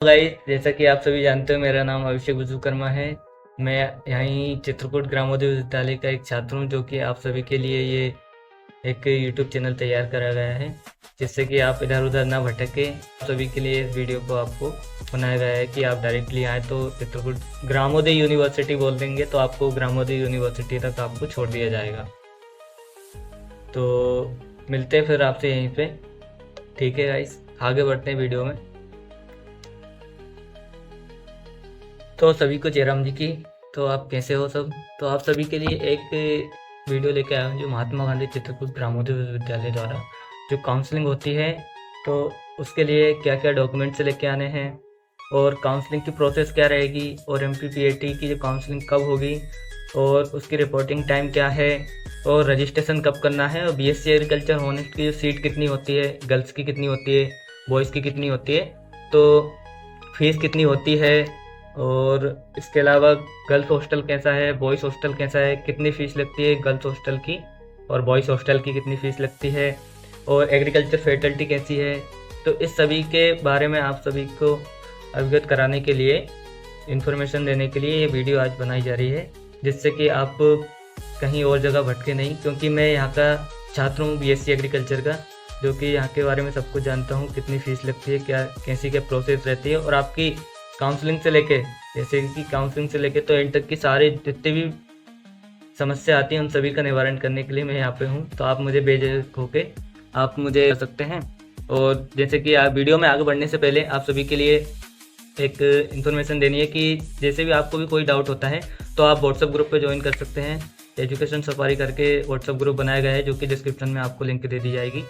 Guys, जैसा कि आप सभी जानते हो, मेरा नाम अभिषेक विश्वकर्मा है। मैं यहीं चित्रकूट ग्रामोदय विद्यालय का एक छात्र हूं, जो कि आप सभी के लिए ये एक यूट्यूब चैनल तैयार करा गया है, जिससे कि आप इधर उधर ना भटके। सभी के लिए इस वीडियो को आपको बनाया गया है कि आप डायरेक्टली आए तो चित्रकूट ग्रामोदय यूनिवर्सिटी बोल देंगे तो आपको ग्रामोदय यूनिवर्सिटी तक आपको छोड़ दिया जाएगा। तो मिलते हैं फिर आपसे यहीं पे। ठीक है गाइस, आगे बढ़ते हैं वीडियो में। तो सभी को जयराम जी की। तो आप कैसे हो सब? तो आप सभी के लिए एक वीडियो लेके आया हूँ, जो महात्मा गांधी चित्रकूट ग्रामोदय विश्वविद्यालय द्वारा जो काउंसलिंग होती है, तो उसके लिए क्या क्या डॉक्यूमेंट्स लेके आने हैं और काउंसलिंग की प्रोसेस क्या रहेगी और MPPAT की जो काउंसलिंग कब होगी और उसकी रिपोर्टिंग टाइम क्या है और रजिस्ट्रेशन कब करना है और BSc एग्रीकल्चर होनेस्ट की जो सीट कितनी होती है, गर्ल्स की कितनी होती है, बॉयज़ की कितनी होती है, तो फीस कितनी होती है, और इसके अलावा गर्ल्स हॉस्टल कैसा है, बॉयज़ हॉस्टल कैसा है, कितनी फ़ीस लगती है गर्ल्स हॉस्टल की और बॉयज़ हॉस्टल की कितनी फ़ीस लगती है, और एग्रीकल्चर फैकल्टी कैसी है। तो इस सभी के बारे में आप सभी को अवगत कराने के लिए, इन्फॉर्मेशन देने के लिए ये वीडियो आज बनाई जा रही है, जिससे कि आप कहीं और जगह भटके नहीं। क्योंकि मैं यहाँ का छात्र हूँ BSc एग्रीकल्चर का, जो कि यहाँ के बारे में सब कुछ जानता हूँ, कितनी फ़ीस लगती है, क्या कैसी क्या प्रोसेस रहती है, और आपकी काउंसलिंग से लेके, जैसे कि काउंसलिंग से लेके तो एंड तक की सारी जितनी भी समस्या आती है उन सभी का निवारण करने के लिए मैं यहाँ पे हूँ। तो आप मुझे बेझिझक होके आप मुझे कर सकते हैं। और जैसे कि आप वीडियो में आगे बढ़ने से पहले आप सभी के लिए एक इन्फॉर्मेशन देनी है कि जैसे भी आपको भी कोई डाउट होता है तो आप व्हाट्सएप ग्रुप पे ज्वाइन कर सकते हैं। एजुकेशन सफारी करके व्हाट्सएप ग्रुप बनाया गया है, जो कि डिस्क्रिप्शन में आपको लिंक दे दी जाएगी।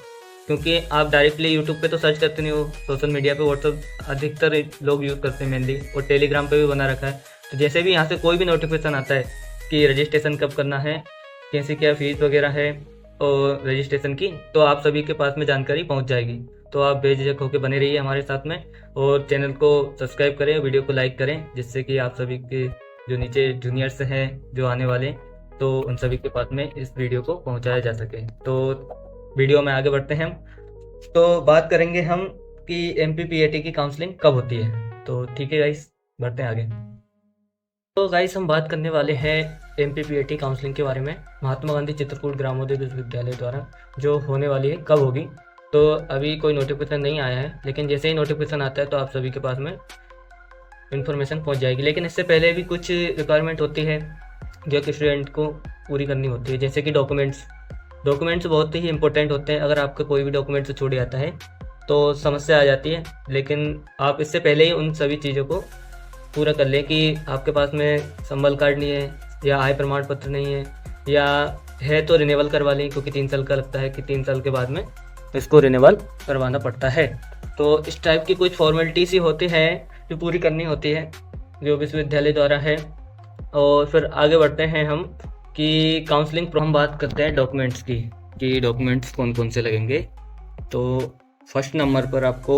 क्योंकि आप डायरेक्टली यूट्यूब पे तो सर्च करते नहीं हो, सोशल मीडिया पे व्हाट्सएप अधिकतर लोग यूज़ करते हैं मेनली, और टेलीग्राम पे भी बना रखा है। तो जैसे भी यहाँ से कोई भी नोटिफिकेशन आता है कि रजिस्ट्रेशन कब करना है, कैसी क्या फ़ीस वगैरह है और रजिस्ट्रेशन की, तो आप सभी के पास में जानकारी पहुँच जाएगी। तो आप बेझिझक होकर बने रहिए हमारे साथ में, और चैनल को सब्सक्राइब करें, वीडियो को लाइक करें, जिससे कि आप सभी के जो नीचे जूनियर्स हैं जो आने वाले, तो उन सभी के पास में इस वीडियो को पहुंचाया जा सके। तो वीडियो में आगे बढ़ते हैं हम। तो बात करेंगे हम कि MPPAT की काउंसलिंग कब होती है। तो ठीक है गाइस, बढ़ते हैं आगे। तो गाइस, हम बात करने वाले हैं MPPAT काउंसलिंग के बारे में, महात्मा गांधी चित्रकूट ग्रामोदय विश्वविद्यालय द्वारा जो होने वाली है, कब होगी। तो अभी कोई नोटिफिकेशन नहीं आया है, लेकिन जैसे ही नोटिफिकेशन आता है तो आप सभी के पास में इन्फॉर्मेशन पहुंच जाएगी। लेकिन इससे पहले भी कुछ रिक्वायरमेंट होती है जो कि स्टूडेंट को पूरी करनी होती है, जैसे कि डॉक्यूमेंट्स बहुत ही इंपॉर्टेंट होते हैं। अगर आपका कोई भी डॉक्यूमेंट छूट जाता है तो समस्या आ जाती है, लेकिन आप इससे पहले ही उन सभी चीज़ों को पूरा कर लें कि आपके पास में संबल कार्ड नहीं है या आय प्रमाण पत्र नहीं है, या है तो रिन्यूअल करवा लें, क्योंकि 3 साल का लगता है कि 3 साल के बाद में इसको रिन्यूअल करवाना पड़ता है। तो इस टाइप की कुछ फॉर्मेलिटीज़ ही होती हैं जो पूरी करनी होती है, जो विश्वविद्यालय द्वारा है। और फिर आगे बढ़ते हैं हम कि काउंसलिंग हम बात करते हैं डॉक्यूमेंट्स की, कि डॉक्यूमेंट्स कौन कौन से लगेंगे। तो फर्स्ट नंबर पर आपको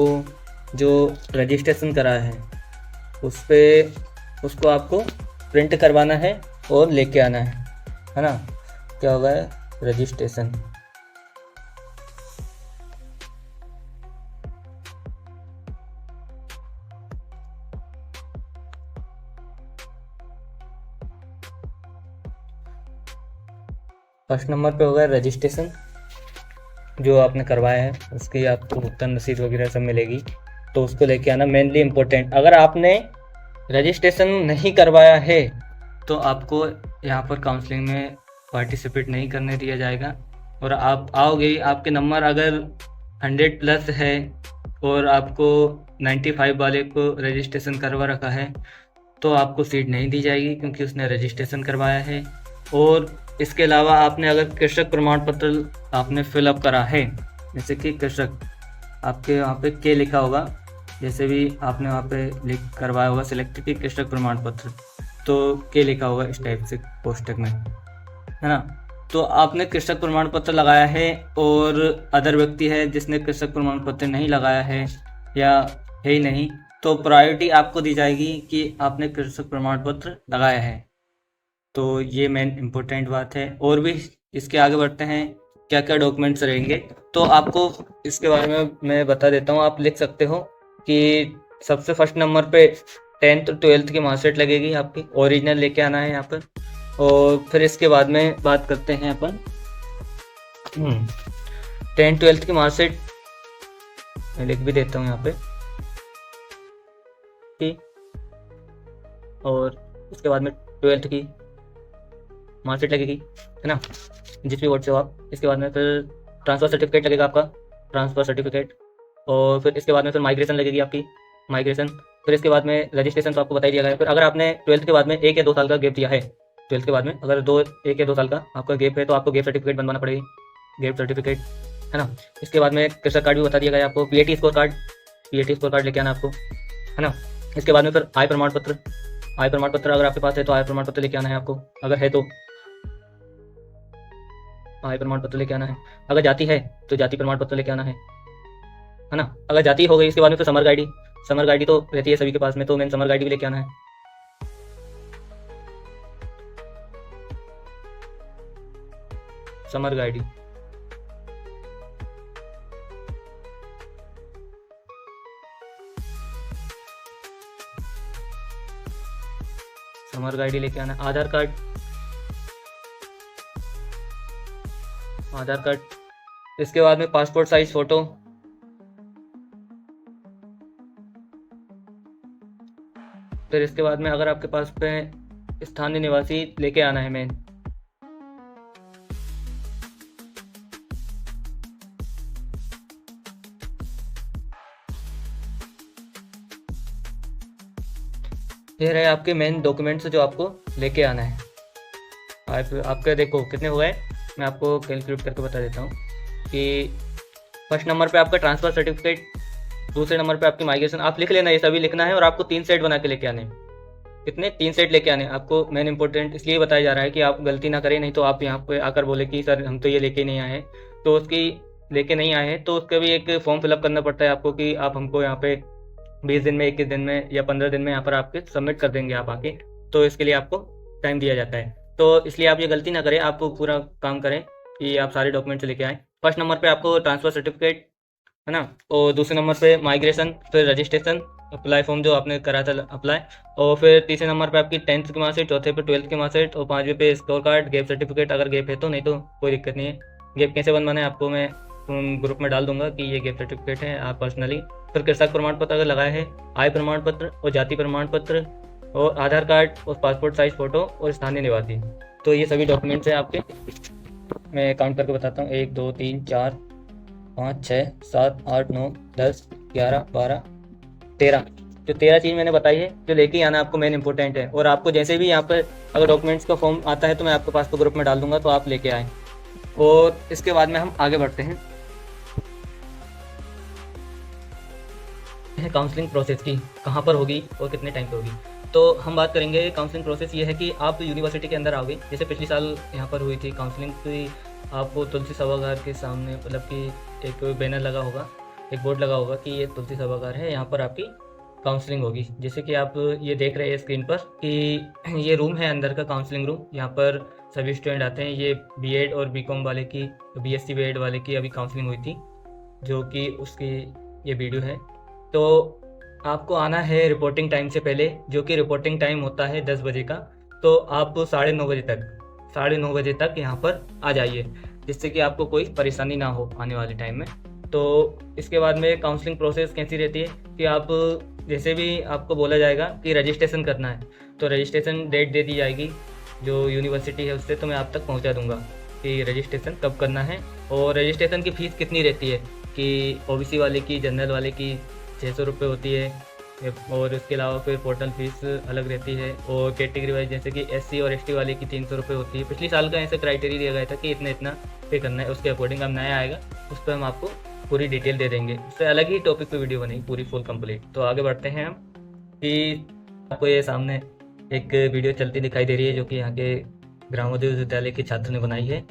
जो रजिस्ट्रेशन करा है उसको आपको प्रिंट करवाना है और लेके आना है ना। क्या होगा रजिस्ट्रेशन। फर्स्ट नंबर पे होगा रजिस्ट्रेशन, जो आपने करवाया है उसकी आपको भुगतान रसीद वगैरह सब मिलेगी, तो उसको लेके आना मेनली इम्पोर्टेंट। अगर आपने रजिस्ट्रेशन नहीं करवाया है तो आपको यहाँ पर काउंसलिंग में पार्टिसिपेट नहीं करने दिया जाएगा। और आप आओगे, आपके नंबर अगर 100+ है और आपको 95 वाले को रजिस्ट्रेशन करवा रखा है तो आपको सीट नहीं दी जाएगी, क्योंकि उसने रजिस्ट्रेशन करवाया है। और इसके अलावा आपने अगर कृषक प्रमाण पत्र आपने फिलअप करा है, जैसे कि कृषक आपके वहाँ पे के लिखा होगा, जैसे भी आपने वहाँ पे लिख करवाया होगा सिलेक्ट की कृषक प्रमाण पत्र, तो के लिखा होगा इस टाइप से कोष्टक में, है ना। तो आपने कृषक प्रमाण पत्र लगाया है और अदर व्यक्ति है जिसने कृषक प्रमाण पत्र नहीं लगाया है या है ही नहीं, तो प्रायोरिटी आपको दी जाएगी कि आपने कृषक प्रमाण पत्र लगाया है। तो ये मेन इम्पोर्टेंट बात है। और भी इसके आगे बढ़ते हैं, क्या क्या डॉक्यूमेंट्स रहेंगे, तो आपको इसके बारे में मैं बता देता हूँ। आप लिख सकते हो कि सबसे फर्स्ट नंबर पे 10th 12th की मार्कशीट लगेगी आपकी, ओरिजिनल लेके आना है यहाँ पर। और फिर इसके बाद में बात करते हैं अपन 10th 12th की मार्कशीट, मैं लिख भी देता हूँ यहाँ पे की। और उसके बाद में 12th की मार्कशीट लगेगी, है ना, जिस भी बोर्ड से हो आप। इसके बाद में फिर ट्रांसफ़र सर्टिफिकेट लगेगा आपका, ट्रांसफ़र सर्टिफिकेट। और फिर इसके बाद में फिर माइग्रेशन लगेगी आपकी, माइग्रेशन। फिर इसके बाद में रजिस्ट्रेशन तो आपको बता ही दिया गया है। फिर अगर आपने 12th के बाद में 1 या 2 साल का गैप दिया है, 12th के बाद में अगर 1 या 2 साल का आपका गैप है तो आपको गैप सर्टिफिकेट बनवाना पड़ेगी, गैप सर्टिफिकेट, है ना। इसके बाद में कृषक कार्ड भी बता दिया गया है आपको, PAT score card, PAT score card लेके आना आपको, है ना। इसके बाद में फिर आय प्रमाण पत्र, आय प्रमाण पत्र अगर आपके पास है तो आय प्रमाण पत्र लेके आना है आपको, अगर है तो आय प्रमाण पत्र लेके आना है। अगर जाति है तो जाति प्रमाण पत्र लेके आना है ना। अगर जाति हो गई इसके बाद में फिर समर गाइडी, समर गाइडी तो रहती है सभी के पास में, तो मैंने समर गाइडी भी लेके आना है। समर गाइडी, समर गाइडी लेके आना है। आधार कार्ड, आधार कार्ड। इसके बाद में पासपोर्ट साइज फोटो, फिर इसके बाद में अगर आपके पास पे स्थानीय निवासी लेके आना है मेन। ये रहे आपके मेन डॉक्यूमेंट्स जो आपको लेके आना है। आपके देखो कितने हुए, मैं आपको कैलकुलेट करके बता देता हूँ कि फर्स्ट नंबर पे आपका ट्रांसफ़र सर्टिफिकेट, दूसरे नंबर पे आपकी माइग्रेशन, आप लिख लेना, ये सभी लिखना है। और आपको 3 सेट बना के लेके आने, कितने 3 सेट लेके आने आपको। मेन इंपॉर्टेंट इसलिए बताया जा रहा है कि आप गलती ना करें, नहीं तो आप यहाँ पे आकर बोले कि सर हम तो ये लेके नहीं आए हैं, तो उसकी लेके नहीं आए हैं तो उसका भी एक फॉर्म फिलअप करना पड़ता है आपको कि आप हमको यहाँ पे 20 दिन में, 21 दिन में या 15 दिन में यहाँ पर आपके सबमिट कर देंगे आप आके, तो इसके लिए आपको टाइम दिया जाता है। तो इसलिए आप ये गलती ना करें, आप पूरा काम करें कि आप सारे डॉक्यूमेंट्स लेके आएँ। फर्स्ट नंबर पे आपको ट्रांसफ़र सर्टिफिकेट, है ना, और दूसरे नंबर पे माइग्रेशन, फिर रजिस्ट्रेशन, अप्लाई फॉर्म जो आपने करा था अप्लाई, और फिर तीसरे नंबर पे आपकी 10th की मार्कशीट, चौथे पे 12th की मार्कशीट, और 5वें पे स्कोर कार्ड, गैप सर्टिफिकेट अगर गैप है तो, नहीं तो कोई दिक्कत नहीं है। गैप कैसे बनवाना है आपको मैं ग्रुप में डाल दूंगा कि ये गैप सर्टिफिकेट है, आप पर्सनली। फिर कृषक प्रमाण पत्र अगर लगाए है, आय प्रमाण पत्र और जाति प्रमाण पत्र और आधार कार्ड और पासपोर्ट साइज फ़ोटो और स्थानीय निवासी, तो ये सभी डॉक्यूमेंट्स हैं आपके। मैं काउंट करके बताता हूँ, 1 2 3 4 5 6 7 8 9 10 11 12 13, जो 13 चीज़ मैंने बताई है जो लेके आना आपको मेन इंपॉर्टेंट है। और आपको जैसे भी यहाँ पर अगर डॉक्यूमेंट्स का फॉर्म आता है तो मैं आपके पास तो ग्रुप में डाल दूंगा, तो आप लेके आएँ। और इसके बाद में हम आगे बढ़ते हैं काउंसलिंग प्रोसेस की, कहाँ पर होगी और कितने टाइम पे होगी। तो हम बात करेंगे काउंसलिंग प्रोसेस। ये है कि आप यूनिवर्सिटी के अंदर आओगे, जैसे पिछले साल यहाँ पर हुई थी काउंसलिंग की, आपको तुलसी सभागार के सामने मतलब कि एक बैनर लगा होगा, एक बोर्ड लगा होगा कि ये तुलसी सभागार है, यहाँ पर आपकी काउंसलिंग होगी। जैसे कि आप ये देख रहे हैं स्क्रीन पर कि ये रूम है अंदर का, काउंसलिंग रूम। यहाँ पर सभी स्टूडेंट आते हैं। ये बीएड और बीकॉम वाले की, बीएससी बीएड वाले की अभी काउंसलिंग हुई थी, जो कि उसकी ये वीडियो है। तो आपको आना है रिपोर्टिंग टाइम से पहले, जो कि रिपोर्टिंग टाइम होता है 10 बजे का। तो आप 9:30 बजे तक यहाँ पर आ जाइए, जिससे कि आपको कोई परेशानी ना हो आने वाले टाइम में। तो इसके बाद में काउंसलिंग प्रोसेस कैसी रहती है कि आप जैसे भी आपको बोला जाएगा कि रजिस्ट्रेशन करना है, तो रजिस्ट्रेशन डेट दे दी जाएगी जो यूनिवर्सिटी है उससे, तो मैं आप तक पहुँचा दूँगा कि रजिस्ट्रेशन कब करना है। और रजिस्ट्रेशन की फ़ीस कितनी रहती है कि ओबीसी वाले की, जनरल वाले की 600 रुपये होती है, और उसके अलावा फिर पोर्टल फीस अलग रहती है। और कैटेगरी वाइज जैसे कि एससी और एसटी वाले की 300 रुपये होती है। पिछले साल का ऐसा क्राइटेरिया दिया गया था कि इतना इतना पे करना है, उसके अकॉर्डिंग अब नया आएगा, उस पर हम आपको पूरी डिटेल दे देंगे। उससे अलग ही टॉपिक पे वीडियो बनेगी पूरी फुल कंप्लीट। तो आगे बढ़ते हैं हम कि आपको ये सामने एक वीडियो चलती दिखाई दे रही है, जो कि यहाँ के ग्रामोदय विद्यालय के छात्र ने बनाई है।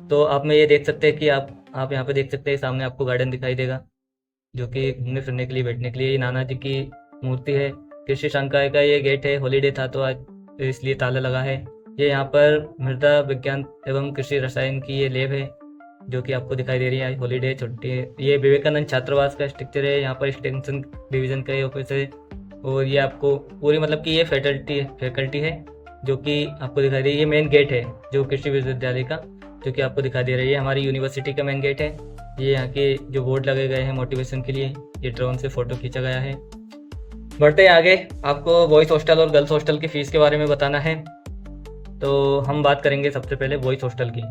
तो आप में ये देख सकते हैं कि आप यहाँ पे देख सकते हैं सामने आपको गार्डन दिखाई देगा, जो कि घूमने फिरने के लिए, बैठने के लिए। ये नाना जी की मूर्ति है। कृषि संकाय का ये गेट है, हॉलीडे था तो आज इसलिए ताला लगा है। ये यहाँ पर मृदा विज्ञान एवं कृषि रसायन की ये लैब है, जो कि आपको दिखाई दे रही है हॉलीडे छुट्टी है। ये विवेकानंद छात्रावास का स्ट्रक्चर है, यहाँ पर एक्सटेंशन डिवीज़न का ये ऑफिस है। और ये आपको पूरी मतलब कि ये फैकल्टी है जो कि आपको दिखाई दे रही है। ये मेन गेट है जो कृषि विश्वविद्यालय का, जो कि आपको दिखाई दे रही है, हमारी यूनिवर्सिटी का मेन गेट है। ये यहाँ के जो बोर्ड लगे गए हैं मोटिवेशन के लिए, ये ड्रोन से फ़ोटो खींचा गया है। बढ़ते आगे, आपको बॉयज़ हॉस्टल और गर्ल्स हॉस्टल की फ़ीस के बारे में बताना है। तो हम बात करेंगे सबसे पहले बॉयज़ हॉस्टल की।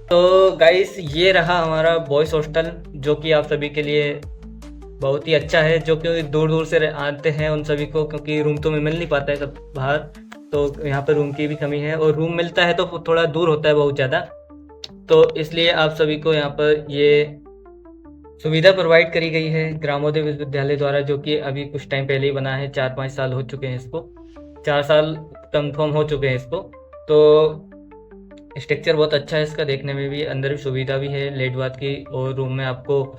तो गाइस, ये रहा हमारा बॉयज़ हॉस्टल, जो कि आप सभी के लिए बहुत ही अच्छा है, जो कि दूर दूर से आते हैं उन सभी को, क्योंकि रूम तो मिल नहीं पाता है सब बाहर, तो यहाँ पर रूम की भी कमी है, और रूम मिलता है तो थोड़ा दूर होता है बहुत ज़्यादा, तो इसलिए आप सभी को यहाँ पर ये सुविधा प्रोवाइड करी गई है ग्रामोदय विश्वविद्यालय द्वारा, जो कि अभी कुछ टाइम पहले ही बना है। 4-5 साल हो चुके हैं इसको, 4 साल कंफर्म हो चुके हैं इसको। तो स्ट्रक्चर बहुत अच्छा है इसका, देखने में भी, अंदर भी सुविधा भी है लेट बात की। और रूम में आपको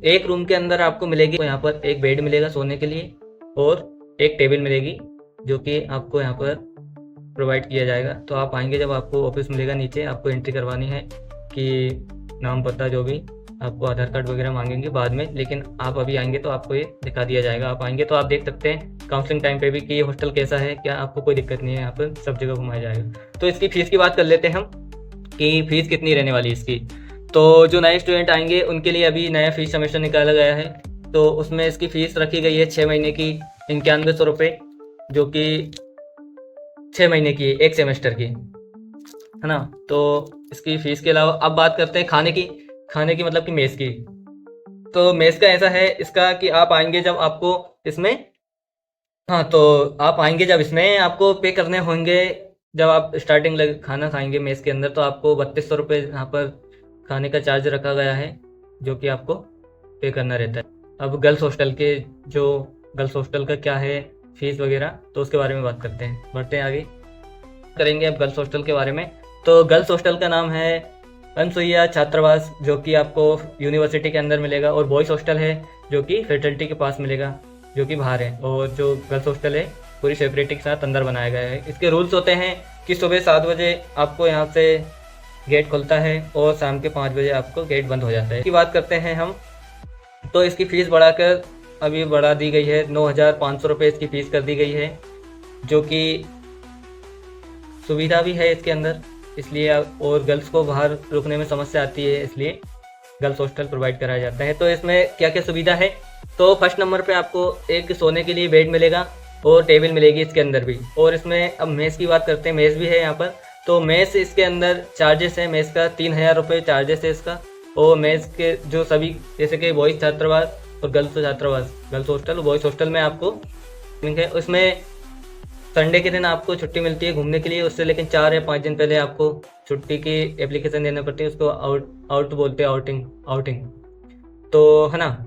एक रूम के अंदर आपको मिलेगी, यहाँ पर एक बेड मिलेगा सोने के लिए और एक टेबल मिलेगी, जो कि आपको यहाँ पर प्रोवाइड किया जाएगा। तो आप आएंगे जब आपको ऑफिस मिलेगा, नीचे आपको एंट्री करवानी है कि नाम पता जो भी, आपको आधार कार्ड वगैरह मांगेंगे बाद में, लेकिन आप अभी आएंगे तो आपको ये दिखा दिया जाएगा। आप आएंगे तो आप देख सकते हैं काउंसलिंग टाइम पे भी कि ये हॉस्टल कैसा है, क्या आपको कोई दिक्कत नहीं है, यहाँ पर सब जगह घुमाया जाएगा। तो इसकी फ़ीस की बात कर लेते हैं हम कि फ़ीस कितनी रहने वाली है इसकी। तो जो नए स्टूडेंट आएंगे उनके लिए अभी नया फ़ीस सेमेस्टर निकाला गया है, तो उसमें इसकी फ़ीस रखी गई है 6 महीने की 9100 रुपये, जो कि 6 महीने की एक सेमेस्टर की, है ना। तो इसकी फ़ीस के अलावा अब बात करते हैं खाने की मतलब कि मेस की। तो मेस का ऐसा है इसका कि आप आएंगे जब आपको इसमें, हाँ, तो आप आएंगे जब इसमें आपको पे करने होंगे, जब आप स्टार्टिंग खाना खाएंगे मेस के अंदर, तो आपको 3200 रुपये यहाँ पर खाने का चार्ज रखा गया है, जो कि आपको पे करना रहता है। अब गर्ल्स हॉस्टल का क्या है फीस वगैरह, तो उसके बारे में बात करते हैं, बढ़ते हैं आगे करेंगे अब गर्ल्स हॉस्टल के बारे में। तो गर्ल्स हॉस्टल का नाम है अनसुईया छात्रावास, जो कि आपको यूनिवर्सिटी के अंदर मिलेगा, और बॉयज़ हॉस्टल है जो कि फैकल्टी के पास मिलेगा, जो कि बाहर है। और जो गर्ल्स हॉस्टल है पूरी सेपरेटी के साथ अंदर बनाया गया है। इसके रूल्स होते हैं कि सुबह 7 बजे आपको यहाँ से गेट खुलता है और शाम के 5 बजे आपको गेट बंद हो जाता है। इसकी बात करते हैं हम, तो इसकी फ़ीस बढ़ाकर अभी बढ़ा दी गई है, 9500 रुपये इसकी फ़ीस कर दी गई है, जो कि सुविधा भी है इसके अंदर, इसलिए। और गर्ल्स को बाहर रुकने में समस्या आती है, इसलिए गर्ल्स हॉस्टल प्रोवाइड कराया जाता है। तो इसमें क्या क्या सुविधा है, तो फर्स्ट नंबर पे आपको एक सोने के लिए बेड मिलेगा और टेबल मिलेगी इसके अंदर भी। और इसमें अब मेस की बात करते हैं, मेस भी है यहाँ पर। तो मेस इसके अंदर चार्जेस है, मेस का 3000 रुपये चार्जेस है इसका। और मेस के जो सभी, जैसे कि बॉयज़ छात्रावास और गर्ल्स छात्रावास, गर्ल्स हॉस्टल और बॉयज़ हॉस्टल में आपको लिंक है, उसमें संडे के दिन आपको छुट्टी मिलती है घूमने के लिए, उससे लेकिन 4 या 5 दिन पहले आपको छुट्टी की एप्लीकेशन देना पड़ती है, उसको आउट बोलते हैं, आउटिंग, तो है ना।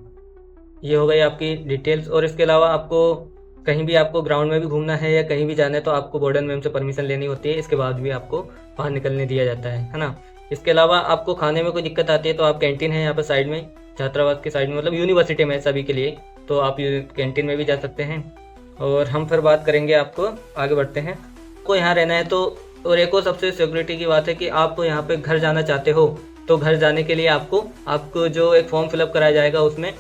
ये हो गई आपकी डिटेल्स। और इसके अलावा आपको कहीं भी आपको ग्राउंड में भी घूमना है या कहीं भी जाना है, तो आपको वार्डन मैम से परमिशन लेनी होती है, इसके बाद भी आपको बाहर निकलने दिया जाता है ना। इसके अलावा आपको खाने में कोई दिक्कत आती है तो आप कैंटीन है यहाँ पर साइड में, छात्रावास के साइड में, मतलब यूनिवर्सिटी में सभी के लिए, तो आप कैंटीन में भी जा सकते हैं। और हम फिर बात करेंगे, आपको आगे बढ़ते हैं। आपको यहाँ रहना है तो, और एक और सबसे सिक्योरिटी की बात है कि आप यहाँ पे घर जाना चाहते हो, तो घर जाने के लिए आपको जो एक फॉर्म फिलअप कराया जाएगा, उसमें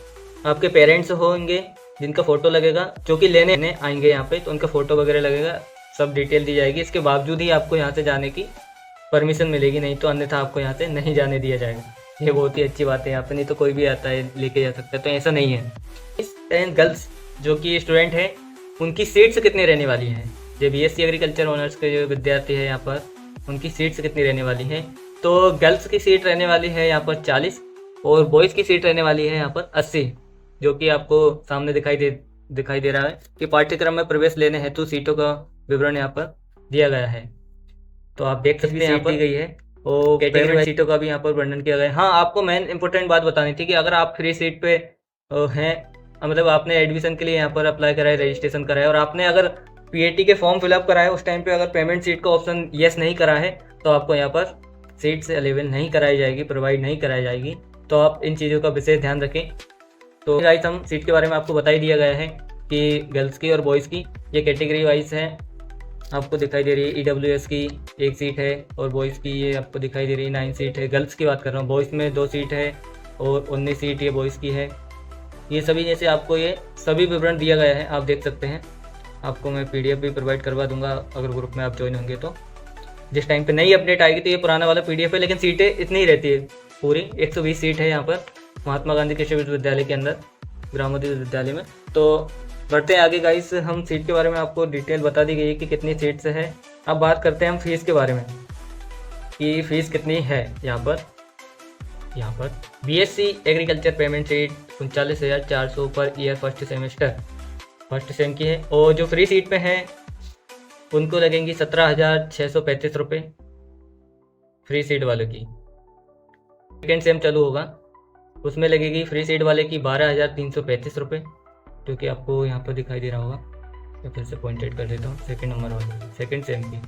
आपके पेरेंट्स होंगे जिनका फ़ोटो लगेगा, जो कि लेने आएंगे यहाँ पे, तो उनका फ़ोटो वगैरह लगेगा, सब डिटेल दी जाएगी। इसके बावजूद ही आपको यहाँ से जाने की परमिशन मिलेगी, नहीं तो अन्यथा आपको यहाँ से नहीं जाने दिया जाएगा। ये बहुत ही अच्छी बात है यहाँ पे, नहीं तो कोई भी आता है लेके जा सकता है, तो ऐसा नहीं है। इस गर्ल्स जो कि स्टूडेंट हैं, उनकी सीट्स कितनी रहने वाली हैं, जो BSc एग्रीकल्चर ऑनर्स के जो विद्यार्थी हैं यहाँ पर, उनकी सीट्स कितनी रहने वाली हैं। तो गर्ल्स की सीट रहने वाली है यहाँ पर 40 और बॉयज़ की सीट रहने वाली है यहाँ पर 80, जो कि आपको सामने दिखाई दे रहा है कि पाठ्यक्रम में प्रवेश लेने हेतु सीटों का विवरण यहाँ पर दिया गया है। तो आप देख सकते हैं यहाँ पर दी गई है, और कैटेगरी सीटों का भी यहाँ पर वर्णन किया गया है। हाँ, आपको मेन इंपॉर्टेंट बात बतानी थी कि अगर आप फ्री सीट पे हैं, मतलब आपने एडमिशन के लिए यहाँ पर अप्लाई करा है, रजिस्ट्रेशन करा है, और आपने अगर PAT के फॉर्म फिलअप करा है, उस टाइम पे अगर पेमेंट सीट का ऑप्शन येस नहीं करा है, तो आपको यहाँ पर सीट्स अवेलेबल नहीं कराई जाएगी, प्रोवाइड नहीं कराई जाएगी। तो आप इन चीज़ों का विशेष ध्यान रखें। तो गाइस, हम सीट के बारे में आपको बता ही दिया गया है कि गर्ल्स की और बॉयज़ की ये कैटेगरी वाइज है। आपको दिखाई दे रही है EWS की 1 सीट है, और बॉयज़ की ये आपको दिखाई दे रही है 9 सीट है। गर्ल्स की बात कर रहा हूँ, बॉयज़ में 2 सीट है और 19 सीट ये बॉयज़ की है। ये सभी जैसे आपको ये सभी विवरण दिया गया है, आप देख सकते हैं। आपको मैं PDF भी प्रोवाइड करवा दूंगा अगर ग्रुप में आप ज्वाइन होंगे तो। जिस टाइम पे नई अपडेट आएगी तो ये पुराना वाला PDF है, लेकिन सीटें इतनी ही रहती है। पूरी 120 सीट है यहाँ पर महात्मा गांधी कृषि विश्वविद्यालय के अंदर, ग्रामोदय विश्वविद्यालय में। तो बढ़ते हैं आगे गाइस, हम सीट के बारे में आपको डिटेल बता दी गई है कि कितनी सीट्स है। अब बात करते हैं हम फीस के बारे में कि फ़ीस कितनी है। यहाँ पर BSc agriculture payment seat 39,400 per year first sem की है, और जो फ्री सीट पे हैं उनको लगेंगी 17,635 रुपये फ्री सीट वालों की। सेकेंड सेम चालू होगा उसमें लगेगी फ्री सीट वाले की 12,335 रुपये, जो कि आपको यहाँ पर दिखाई दे रहा होगा। मैं फिर से पॉइंटेड कर देता हूँ सेकेंड नंबर वाले सेकेंड सेम की।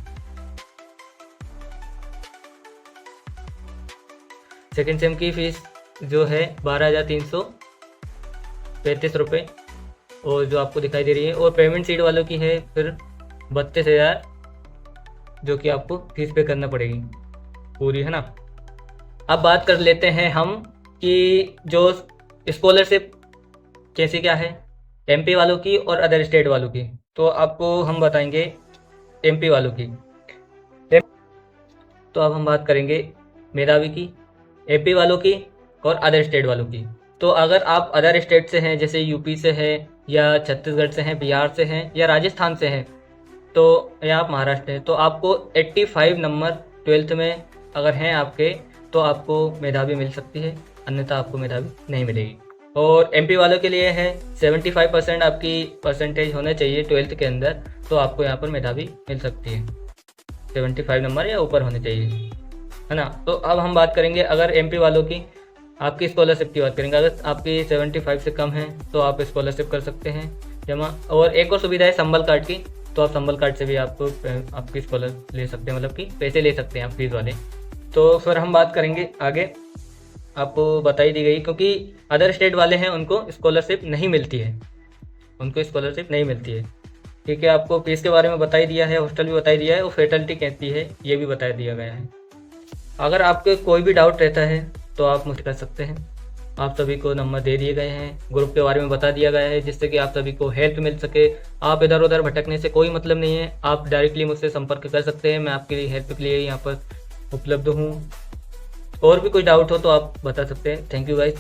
सेकेंड सेम की फ़ीस जो है 12,335 रुपये, और जो आपको दिखाई दे रही है, और पेमेंट सीट वालों की है फिर 32,000, जो कि आपको फीस पे करना पड़ेगी पूरी, है ना। अब बात कर लेते हैं हम कि जो स्कॉलरशिप कैसी क्या है MP वालों की और अदर स्टेट वालों की। तो आपको हम बताएंगे MP वालों की। तो अब हम बात करेंगे मेधावी की, AP वालों की और अदर स्टेट वालों की। तो अगर आप अदर स्टेट से हैं, जैसे UP से हैं या छत्तीसगढ़ से हैं, बिहार से हैं या राजस्थान से हैं, तो या आप महाराष्ट्र हैं, तो आपको 85 नंबर 12th में अगर हैं आपके तो आपको मेधावी मिल सकती है, अन्यथा आपको मेधावी नहीं मिलेगी। और MP वालों के लिए है 75% आपकी परसेंटेज होना चाहिए 12th के अंदर, तो आपको यहाँ पर मेधावी मिल सकती है। 75 नंबर या ऊपर होने चाहिए, है ना। तो अब हम बात करेंगे अगर MP वालों की, आपकी स्कॉलरशिप की बात करेंगे। अगर आपकी 75 से कम है तो आप स्कॉलरशिप कर सकते हैं जमा। और एक और सुविधा है संबल कार्ड की, तो आप संबल कार्ड से भी आपको आपकी स्कॉलरशिप ले सकते हैं, मतलब कि पैसे ले सकते हैं आप फीस वाले। तो फिर हम बात करेंगे आगे, आपको बताई दी गई, क्योंकि अदर स्टेट वाले हैं उनको स्कॉलरशिप नहीं मिलती है, ठीक है। आपको फीस के बारे में बताई दिया है, हॉस्टल भी बताई दिया है, और फैकल्टी कहती है ये भी बता दिया गया है। अगर आपके कोई भी डाउट रहता है तो आप मुझसे कर सकते हैं। आप सभी को नंबर दे दिए गए हैं, ग्रुप के बारे में बता दिया गया है, जिससे कि आप सभी को हेल्प मिल सके। आप इधर उधर भटकने से कोई मतलब नहीं है, आप डायरेक्टली मुझसे संपर्क कर सकते हैं। मैं आपके लिए हेल्प के लिए यहाँ पर उपलब्ध हूँ। और भी कोई डाउट हो तो आप बता सकते हैं। Thank you guys.